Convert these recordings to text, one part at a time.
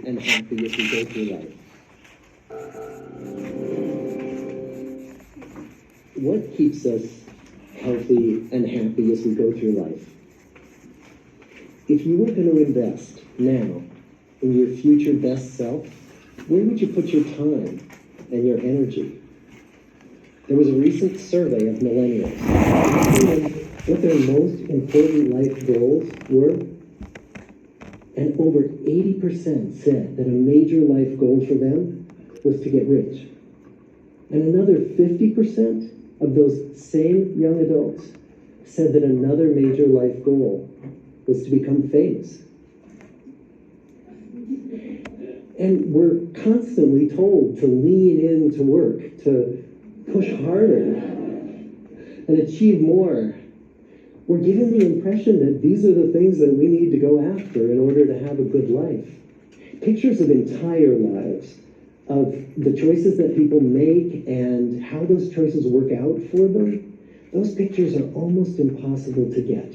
and happy as we go through life. What keeps us healthy and happy as we go through life? If you were going to invest now in your future best self, where would you put your time and your energy? There was a recent survey of millennials what their most important life goals were, and over 80% said that a major life goal for them was to get rich. And another 50% of those same young adults said that another major life goal was to become famous. And we're constantly told to lean into work, to push harder and achieve more. We're given the impression that these are the things that we need to go after in order to have a good life. Pictures of entire lives, of the choices that people make and how those choices work out for them, those pictures are almost impossible to get.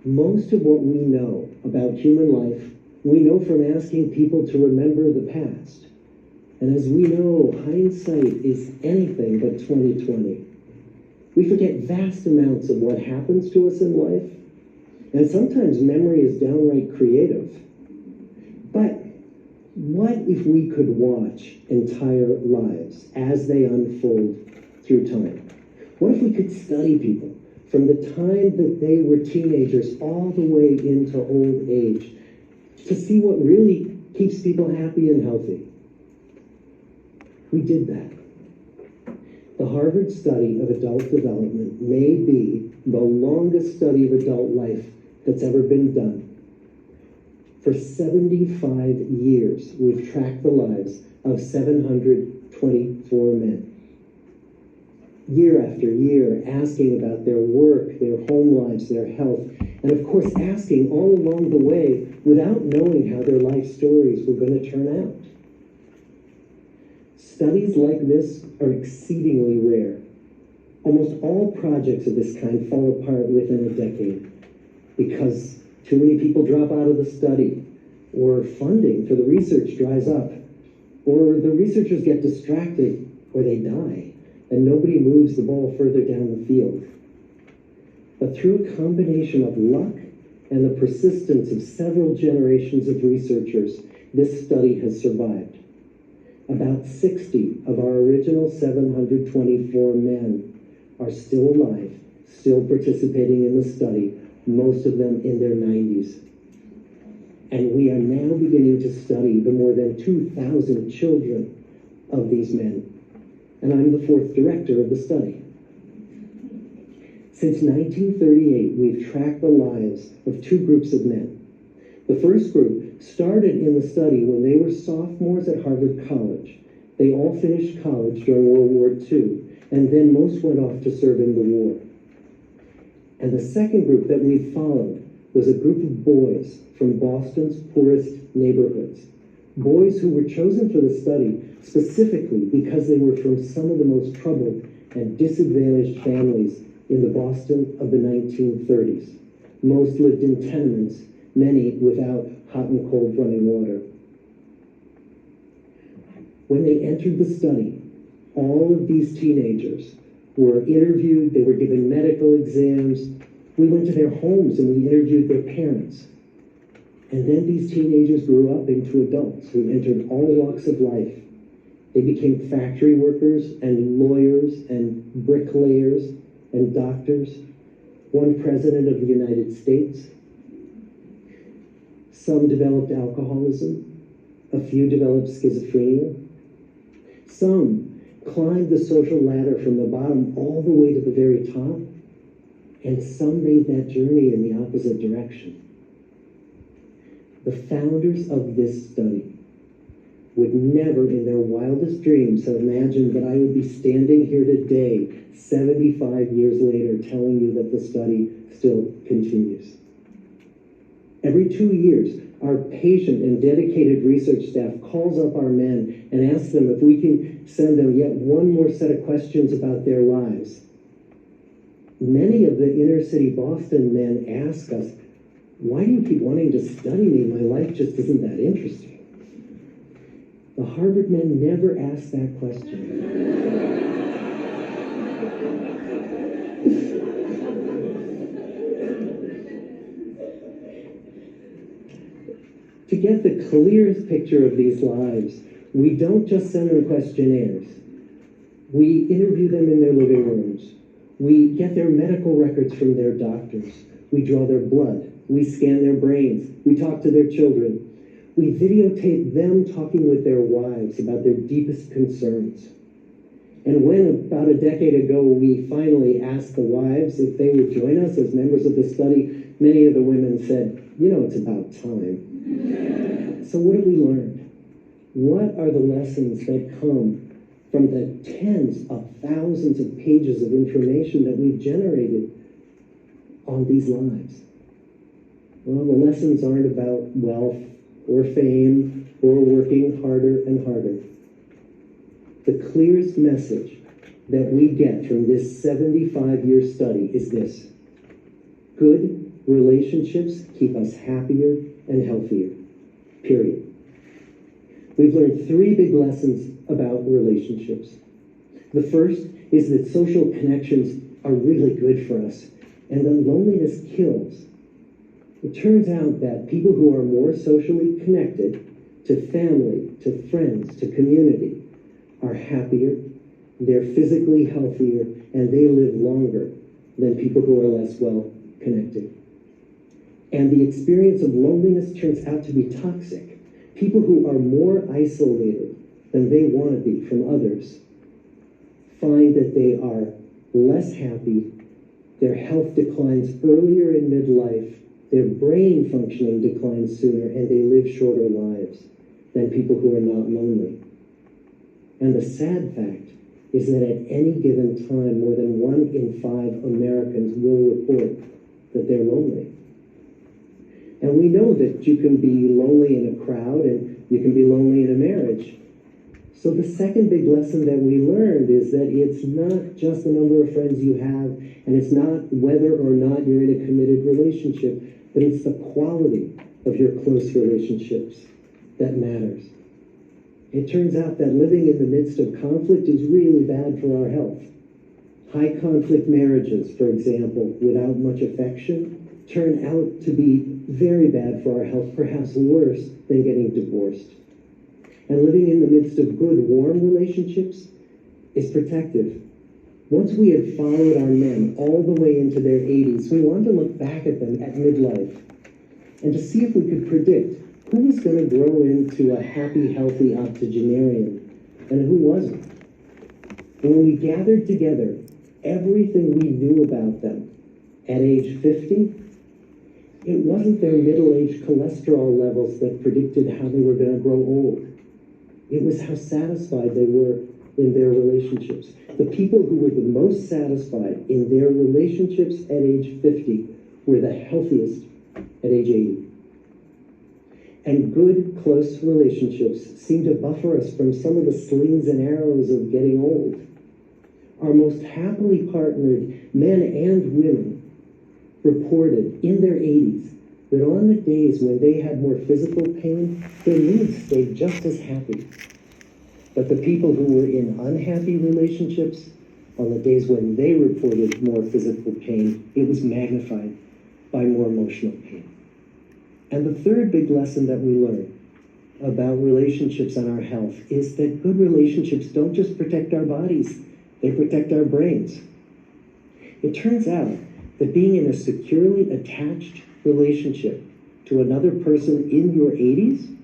Most of what we know about human life, we know from asking people to remember the past. And as we know, hindsight is anything but 20/20. We forget vast amounts of what happens to us in life, and sometimes memory is downright creative. But what if we could watch entire lives as they unfold through time? What if we could study people from the time that they were teenagers all the way into old age to see what really keeps people happy and healthy? We did that. The Harvard study of adult development may be the longest study of adult life that's ever been done. For 75 years, we've tracked the lives of 724 men. Year after year, asking about their work, their home lives, their health, and of course asking all along the way without knowing how their life stories were going to turn out. Studies like this are exceedingly rare. Almost all projects of this kind fall apart within a decade because too many people drop out of the study, or funding for the research dries up, or the researchers get distracted, or they die, and nobody moves the ball further down the field. But through a combination of luck and the persistence of several generations of researchers, this study has survived. About 60 of our original 724 men are still alive, still participating in the study, most of them in their 90s. And we are now beginning to study the more than 2,000 children of these men. And I'm the fourth director of the study. Since 1938, we've tracked the lives of two groups of men. The first group started in the study when they were sophomores at Harvard College. They all finished college during World War II, and then most went off to serve in the war. And the second group that we followed was a group of boys from Boston's poorest neighborhoods. Boys who were chosen for the study specifically because they were from some of the most troubled and disadvantaged families in the Boston of the 1930s. Most lived in tenements, many without hot and cold running water. When they entered the study, all of these teenagers were interviewed, they were given medical exams. We went to their homes and we interviewed their parents. And then these teenagers grew up into adults who entered all walks of life. They became factory workers and lawyers and bricklayers and doctors, one president of the United States. Some developed alcoholism, a few developed schizophrenia. Some climbed the social ladder from the bottom all the way to the very top, and some made that journey in the opposite direction. The founders of this study would never in their wildest dreams have imagined that I would be standing here today, 75 years later, telling you that the study still continues. Every 2 years, our patient and dedicated research staff calls up our men and asks them if we can send them yet one more set of questions about their lives. Many of the inner city Boston men ask us, Why do you keep wanting to study me? My life just isn't that interesting. The Harvard men never asked that question. To get the clearest picture of these lives, we don't just send them questionnaires. We interview them in their living rooms. We get their medical records from their doctors. We draw their blood. We scan their brains. We talk to their children. We videotape them talking with their wives about their deepest concerns. And when, about a decade ago, we finally asked the wives if they would join us as members of the study, many of the women said, you know, it's about time. So what have we learned? What are the lessons that come from the tens of thousands of pages of information that we've generated on these lives? Well, the lessons aren't about wealth or fame or working harder and harder. The clearest message that we get from this 75-year study is this: good relationships keep us happier and healthier, period. We've learned three big lessons about relationships. The first is that social connections are really good for us and that loneliness kills. It turns out that people who are more socially connected to family, to friends, to community are happier, they're physically healthier, and they live longer than people who are less well connected. And the experience of loneliness turns out to be toxic. People who are more isolated than they want to be from others find that they are less happy, their health declines earlier in midlife, their brain functioning declines sooner, and they live shorter lives than people who are not lonely. And the sad fact is that at any given time, more than 1 in 5 Americans will report that they're lonely. And we know that you can be lonely in a crowd and you can be lonely in a marriage. So the second big lesson that we learned is that it's not just the number of friends you have, and it's not whether or not you're in a committed relationship, but it's the quality of your close relationships that matters. It turns out that living in the midst of conflict is really bad for our health. High conflict marriages, for example, without much affection, turn out to be very bad for our health, perhaps worse than getting divorced. And living in the midst of good, warm relationships is protective. Once we had followed our men all the way into their 80s, we wanted to look back at them at midlife and to see if we could predict who was going to grow into a happy, healthy octogenarian and who wasn't. And when we gathered together everything we knew about them at age 50, it wasn't their middle-aged cholesterol levels that predicted how they were going to grow old. It was how satisfied they were in their relationships. The people who were the most satisfied in their relationships at age 50 were the healthiest at age 80. And good, close relationships seem to buffer us from some of the slings and arrows of getting old. Our most happily partnered men and women reported in their 80s that on the days when they had more physical pain, their moods stayed just as happy. But the people who were in unhappy relationships, on the days when they reported more physical pain, it was magnified by more emotional pain. And the third big lesson that we learn about relationships and our health is that good relationships don't just protect our bodies, they protect our brains. It turns out that being in a securely attached relationship to another person in your 80s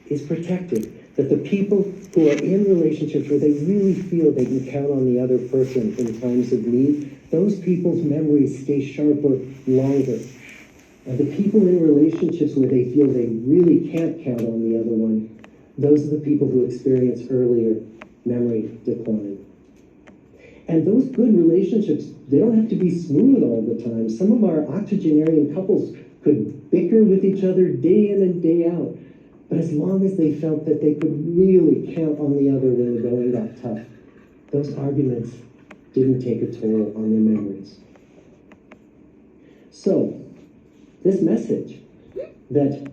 is protective. That the people who are in relationships where they really feel they can count on the other person in times of need, those people's memories stay sharper longer. And the people in relationships where they feel they really can't count on the other one, those are the people who experience earlier memory decline. And those good relationships, they don't have to be smooth all the time. Some of our octogenarian couples could bicker with each other day in and day out. But as long as they felt that they could really count on the other when the going got tough, those arguments didn't take a toll on their memories. So, this message that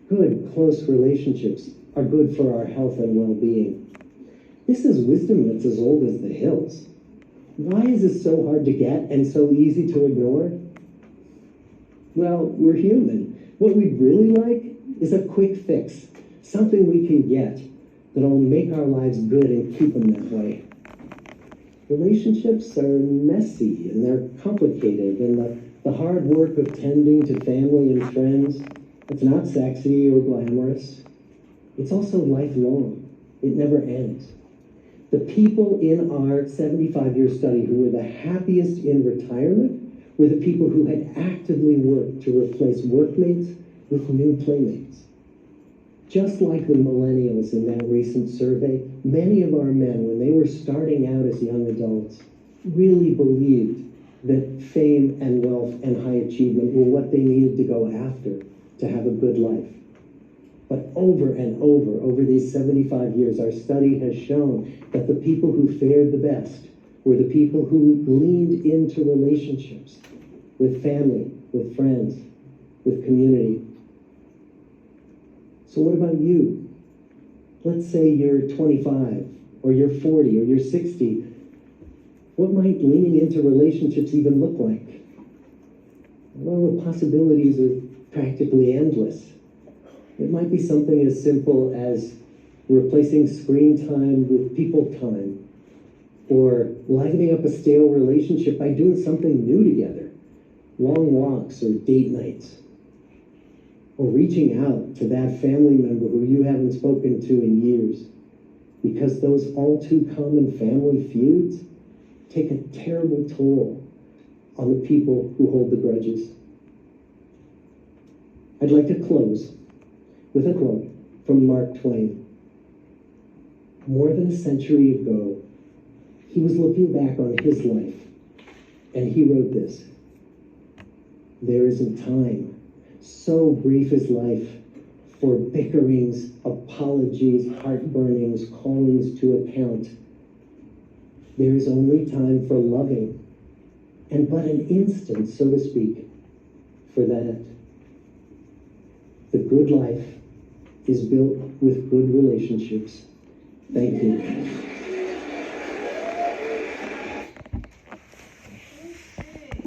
good, close relationships are good for our health and well-being. This is wisdom that's as old as the hills. Why is this so hard to get and so easy to ignore? Well, we're human. What we'd really like is a quick fix, something we can get that'll make our lives good and keep them that way. Relationships are messy and they're complicated, and the hard work of tending to family and friends, it's not sexy or glamorous. It's also lifelong. It never ends. The people in our 75-year study who were the happiest in retirement were the people who had actively worked to replace workmates with new playmates. Just like the millennials in that recent survey, many of our men, when they were starting out as young adults, really believed that fame and wealth and high achievement were what they needed to go after to have a good life. But over and over these 75 years, our study has shown that the people who fared the best were the people who leaned into relationships with family, with friends, with community. So what about you? Let's say you're 25, or you're 40, or you're 60. What might leaning into relationships even look like? Well, the possibilities are practically endless. It might be something as simple as replacing screen time with people time, or livening up a stale relationship by doing something new together, long walks or date nights, or reaching out to that family member who you haven't spoken to in years, because those all too common family feuds take a terrible toll on the people who hold the grudges. I'd like to close with a quote from Mark Twain. More than a century ago, he was looking back on his life, and he wrote this: "There isn't time, so brief is life, for bickerings, apologies, heartburnings, callings to account. There is only time for loving, and but an instant, so to speak, for that. The good life is built with good relationships." Thank you.